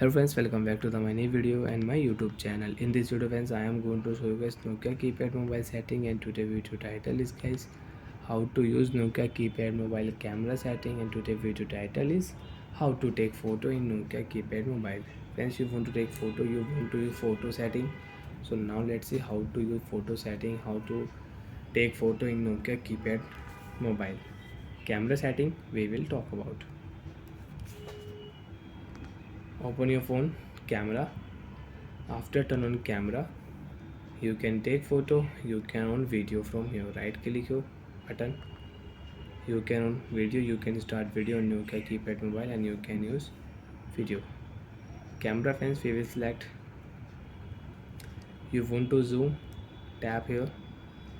Hello friends, welcome back to my new video and my YouTube channel. In this video friends, I am going to show you guys Nokia keypad mobile setting, and today video title is guys how to use Nokia keypad mobile camera setting, and today video title is how to take photo in Nokia keypad mobile. Friends, you want to take photo, you want to use photo setting. So now let's see how to use photo setting, how to take photo in Nokia keypad mobile camera setting we will talk about. Open your phone camera. After turn on camera, you can take photo, you can on video from here. Right click your button, you can on video, you can start video on Nokia keypad mobile and you can use video. Camera friends, we will select. You want to zoom, tap here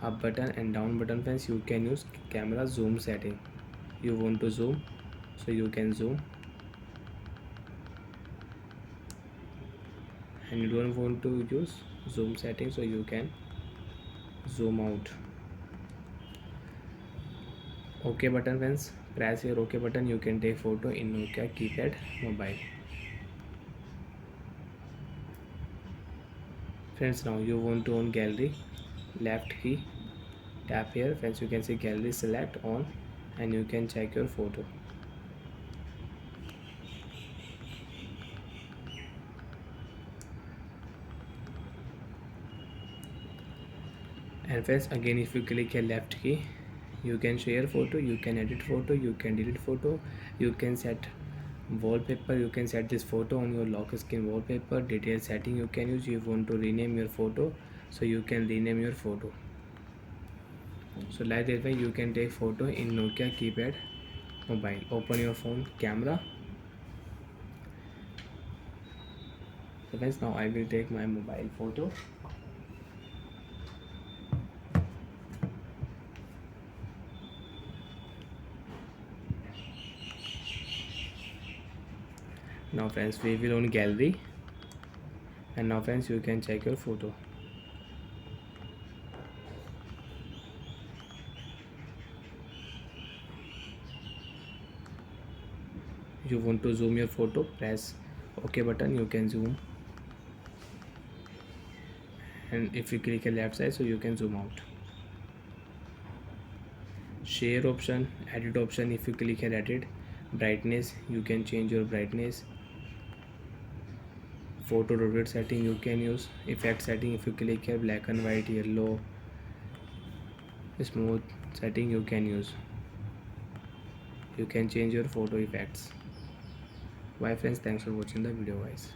up button and down button friends, you can use camera zoom setting. You want to zoom, so you can zoom, and you don't want to use zoom setting, so you can zoom out. OK button friends, press your OK button, you can take photo in Nokia keypad mobile. Friends, now you want to on gallery, left key, tap here friends, you can see gallery, select on and you can check your photo. And friends, again if you click a left key, you can share photo, you can edit photo, you can delete photo, you can set wallpaper, you can set this photo on your lock screen wallpaper. Detail setting you can use. You want to rename your photo, so you can rename your photo. So like that way you can take photo in Nokia keypad mobile. Open your phone camera. So friends, now I will take my mobile photo. Now friends, we will on gallery, and now friends you can check your photo. You want to zoom your photo, press OK button, you can zoom, and if you click a left side, so you can zoom out. Share option, edit option, if you click here edit, brightness, you can change your brightness. Photo rotate setting you can use. Effect setting, if you click here black and white, yellow, smooth setting you can use. You can change your photo effects. Bye friends, thanks for watching the video guys.